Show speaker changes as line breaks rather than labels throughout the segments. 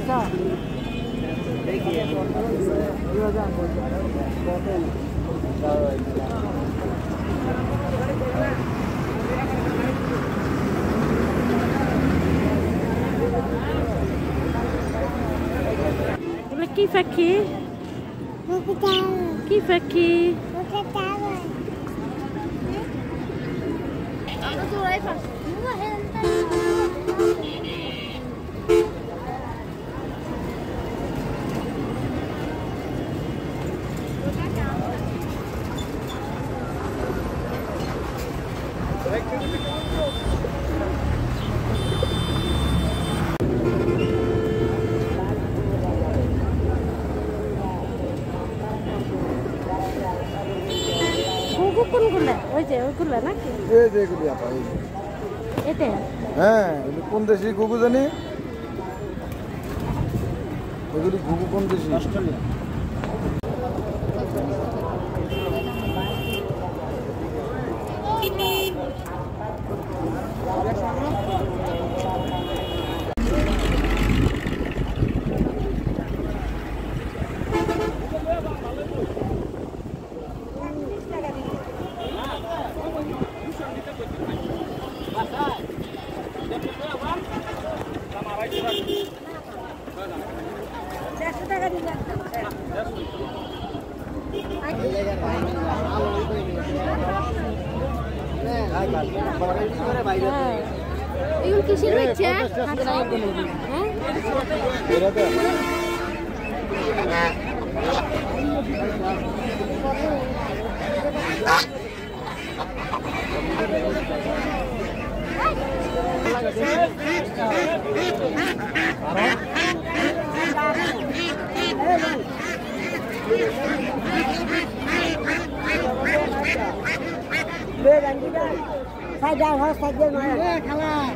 আছো কি পাখি কি পাখি কোনগুলো ওই যে ওইগুলো নাকি
এই যে এগুলি আপা এই
এটা
হ্যাঁ এগুলি কোন দেশি ঘুঘু জানি এগুলি ঘুঘু কোন দেশি অস্ট্রেলিয়া
এগুলো কিসের বাচ্চা Saja harus saja mana? Kalah.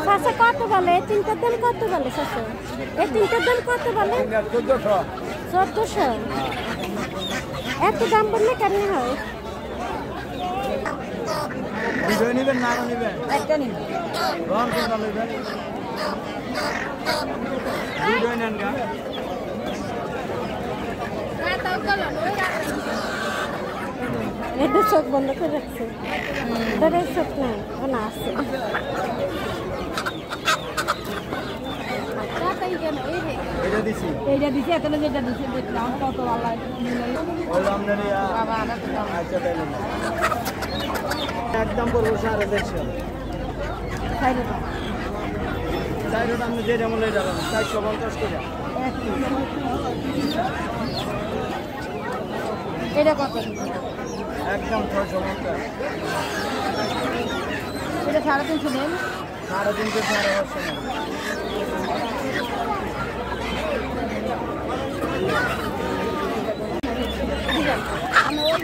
Sasa kau tu balik, tingkat dan kau tu balik sasa. Tingkat dan kau tu balik. 1400. Itu gambar ni kan ni hal.
Video ni kan nama ni kan?
Itu ni.
Ron kan nama ni kan? Video ni kan?
Tahu kalau ni. Itu sok benda kerja. Dari sok ni, panas.
এটা দিছি এতনে যেটা দিছি দেখলাম কত ভালো লাগে বললাম না রিয়া বাবা আচ্ছা তাইলে একদম করব 150 চাইরোটা আমি যে যেমন লই যাবেন 450 করে
এটা কত
একদম 650
এটা 350 দেন
350
আমি ওই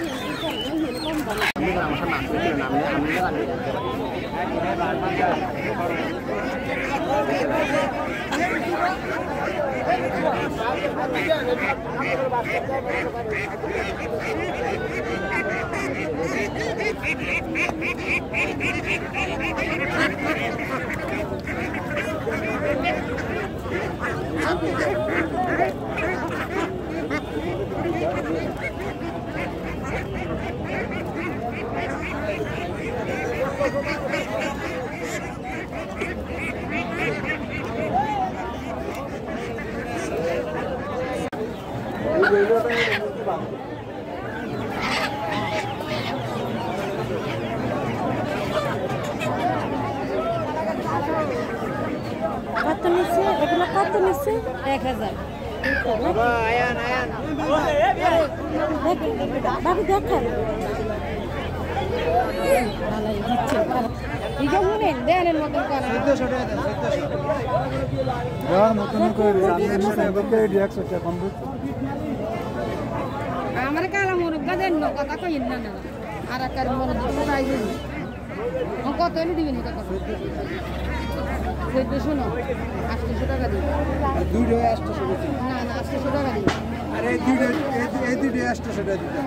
কত নিচ্ছে এগুলো? কত নিচ্ছে?
1000।
বাবু দেখেন
আমার কালা মুরগ গাদের কথা কই না না আর কার মনে দুটাই দিবি কত এনে দিবেন এটা কত 1400 না 800 টাকা দিবেন দুইটা 800 না না 800 টাকা দিবেন
আরে এই দুইটা 800 টাকা দিবেন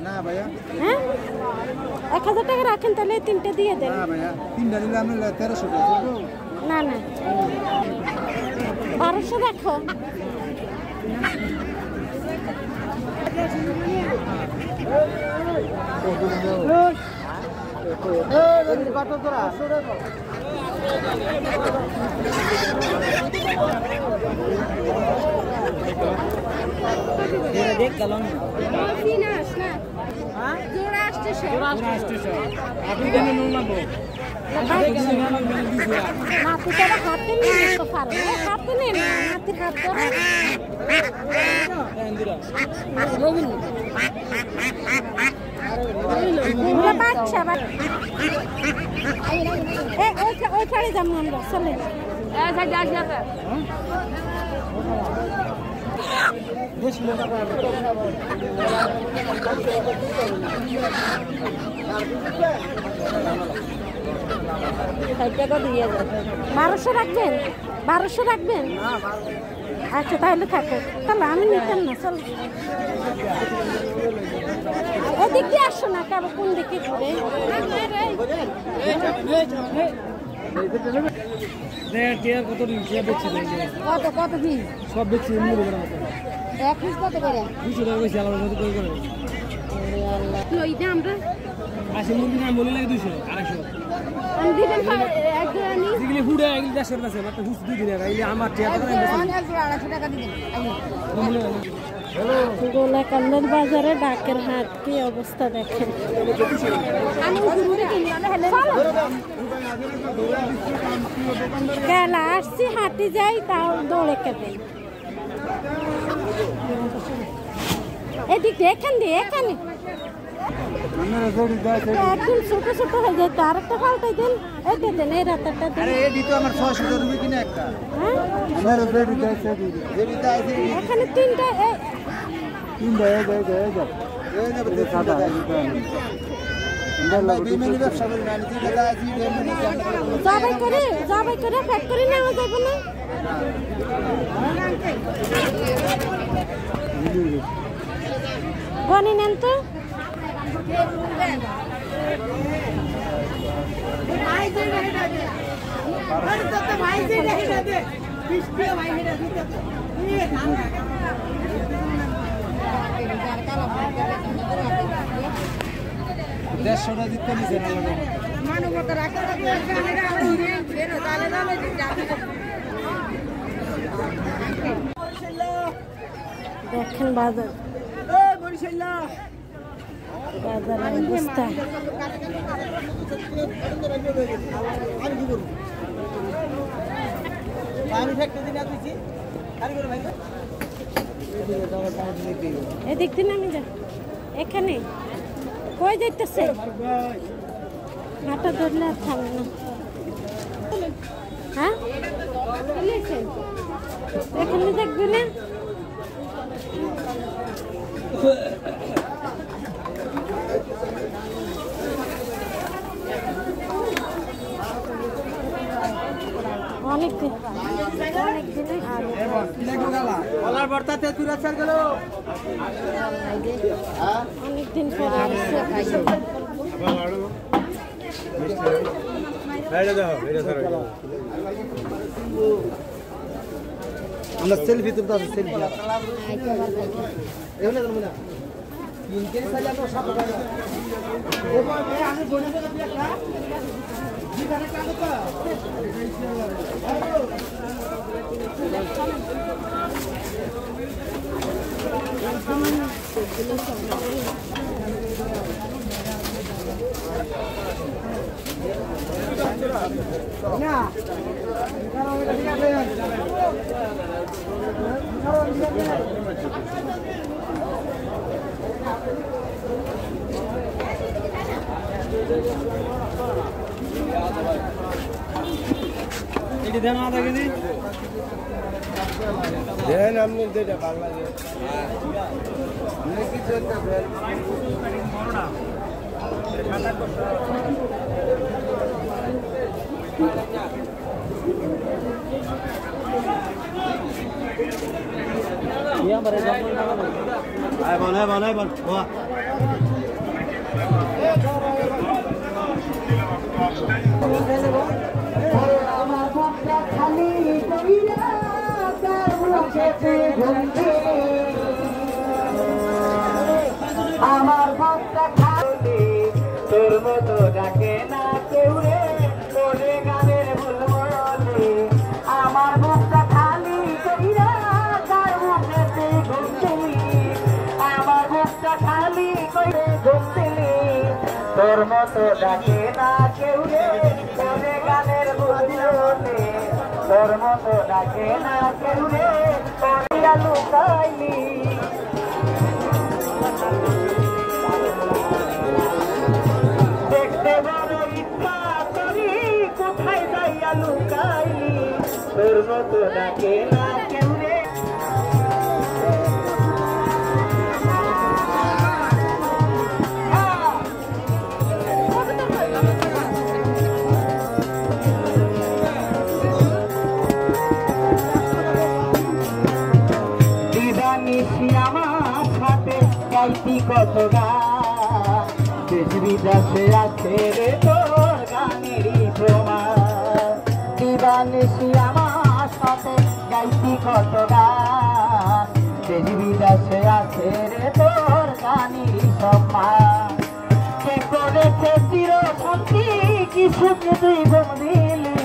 না ভাইয়া
হ্যাঁ 1000 টাকা রাখেন তাহলে তিনটে দিয়ে দেন।
না ভাইয়া তিনটা নিলে আমরা 1300 টাকা দেব।
না না 1200 রাখো।
দেখ কালন
ফিনাস না জোড়া আসছে
আপনি কেন নুন লাগবো
নাতি তারা হাতে নিয়ে তো পারো হাতে নিয়ে না নাতির হাত ধরে বাচ্চা ওই পাড়ে যাবো আমরা চলে টাকা দিয়ে 1200 রাখবেন 1200 রাখবেন আচ্ছা তাহলে থাকো তাহলে আমি নিতাম না চল এদিক দিয়ে আসো না কেন কোন দিকে ঘুরে
কত কত পিস
সব বেশি
এক পিস কত করে
200 টাকা বেশি আলাদা করে করে
লই দে আমরা
আসে মুরগি নাম বলে লাগে 200 250
আমি দিবেন একজন আনি
এগুলি হুড়ে এগুলি 10 টাকা আছে মাত্র হুস 2 দিন এগুলি আমার টাকা না
250 টাকা দিবেন
গোলাকান্দার বাজারে ডাকের হাট কি অবস্থা দেখেন খেলা আসছি হাঁটি যাই তাও দৌড়ে কেটে এদিক এখান দিয়ে এখানে একদম ছোট ছোট হয়ে যেত আর একটা পাল্টাই দেন এটা দেন এই রাতারটা দেন
আমার 600 টাকা কিনে একটা
এখানে তিনটা জবাই করে প্যাক করে নেওয়া যাবে না গনি নেন তো
দেড়শোটা দিতে নিচে
মানবতা রাখতে
দেখেন বাজার বাজারের অবস্থা এদিক দিন আমি যা এখানে কই যাইতেছে হাঁটা ধরলে আর থামে না হ্যাঁ এখানে দেখবি না অনেকদিন অনেকদিন পরে
আমরা সেলফি তুলতে আছে সেলফি না দেন আধা কেজি দেন আপনি যেটা ভালো লাগে কি চলতে
আমার ভক্তা খালি তোর মতো ডাকে না কেউ রে তোরে গানের বলবলে আমার ভক্তা খালি কইরা তার মুখেতে ঘুরতেলি আমার ভক্তা খালি কইরে ঘুরতেলি তোর মতো ডাকে না কেউ রে তোরে গানের বলবলে তোর মতো ডাকে না কেউ রে তোরে লুকাইলি দেখতে বড় ইচ্ছা করি কোথায় যাইয়া লুকাইলি তোর মতো ডাকে না কেউ রে আমার সাথে গাইতি কত গান দেশ বিদেশে আছে রে তোর গানেরই প্রমাণ দিবানিশি আমার সাথে গাইতি কত গান দেশ বিদেশে আছে রে তোর গানেরই সম্মান কে করেছে চির শান্তি কি সুখে তুই ঘুম দিলি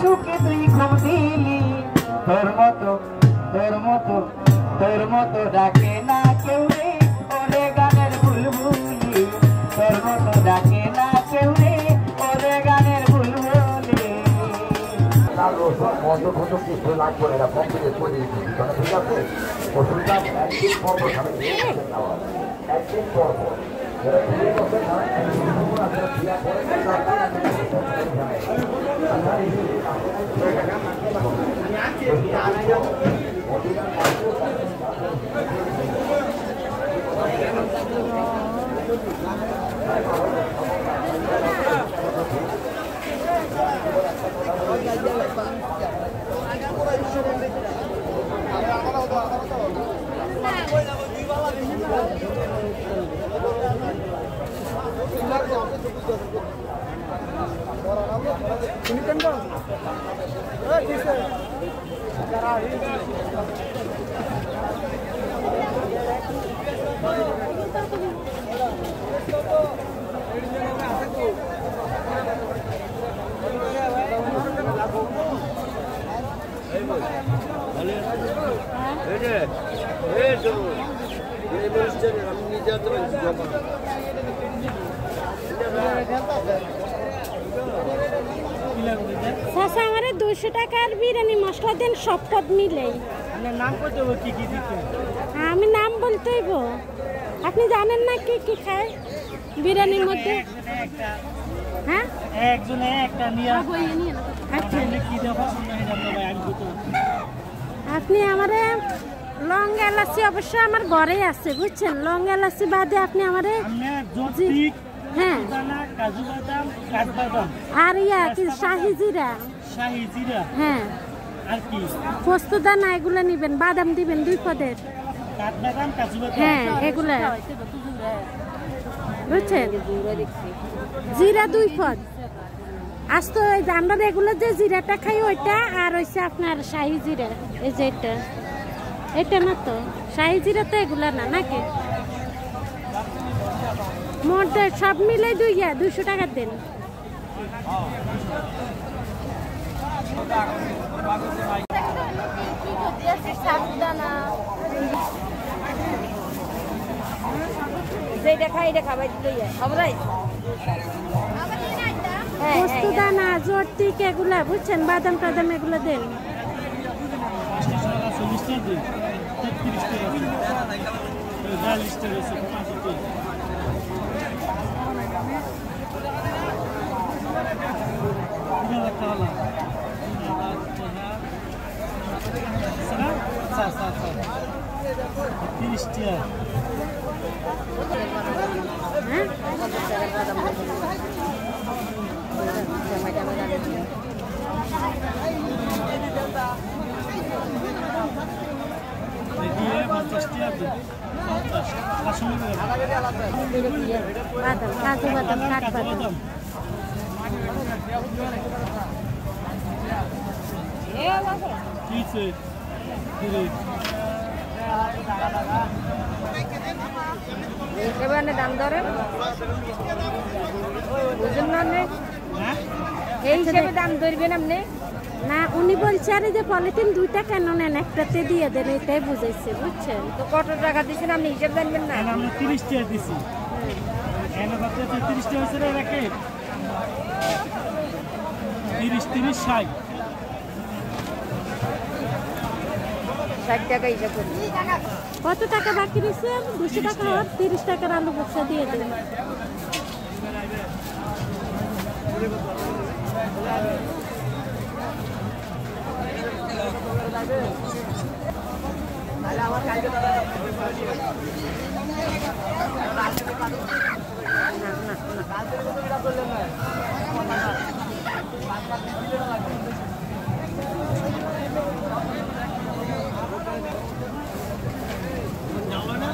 সুখে তুই ঘুম দিলি তোর মতো ডাকে না কেউ রে ওরে গানের বুলবুলি তোর মতো ডাকে না কেউ রে ওরে গানের বুলবুলি
কিছু লাগবে না কমপ্লিট করে দিচ্ছি ঠিক আছে ওষুধটা একদিন পর একদিন পর
চাচা আমারে 200 টাকার বিরিয়ানি মশলা দেন সব পদ মিলে আমি নাম বলতে হইব আপনি জানেন না কি কি খায় বিরিয়ানির মধ্যে হ্যাঁ একজনে একটা নিয়ে আচ্ছা আপনি আমারে লং এলাচি অবশ্য আমার ঘরেই আছে বুঝছেন, লং এলাচি বাদে আপনি আমারে হ্যাঁ
কাজু বাদাম কাঠবাদাম
আর ইয়া কি শাহি জিরা হ্যাঁ
আর কি
পোস্ত দানা এগুলো নিবেন, বাদাম দিবেন 2 পদের
কাঠবাদাম কাজু বাদাম
হ্যাঁ এগুলা বুঝছেন, জিরা 2 পদ আজ তো আমরা রেগুলার যে জিরাটা খাই ওইটা, আর হইছে আপনার শাহি জিরা, এই যে এটা না তো শাহি জিরা তো এগুলা না নাকি, মোট সব মিলে 200 টাকা দেন।
যেটা খাই এটা খাবাই দিলেই সবাই
পোস্ত দানা জর্তিক এগুলা বুঝছেন, বাদাম টাদাম এগুলো দেন। হ্যাঁ বাদাম কাজু বাদাম কাঠবাদাম
এবার দাম ধরেন বুঝুন না এই হিসেবে দাম ধরবেন আপনি
না, উনি বলছে আরে যে পলিথিন 2টা কেন নেন, একটাতে দিয়ে দেন, এটাই বুঝাইছে বুঝছেন।
তো কত টাকা দিচ্ছেন আপনি হিসেব জানবেন না?
আমরা 30 টাকা দিছি, 30 টাকা হচ্ছে রে রাখে 30 60
60 টাকা হিসাব করি।
কত টাকা বাকি রয়েছে? 200 টাকা হওয়ার 30 টাকার আলু বক্সা দিয়ে দেন।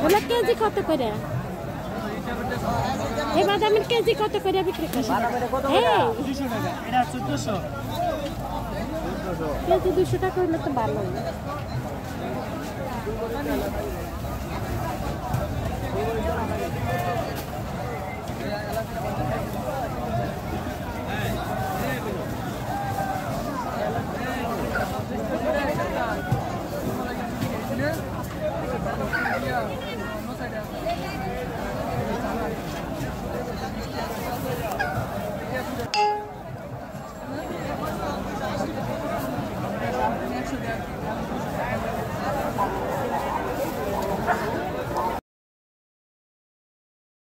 ওগুলো কেজি কত করে? এই বাদামের কেজি কত করে বিক্রি করেন? এই
200 টাকা, এটা 1400
কেজি 200 টাকা হইলে তো ভালো।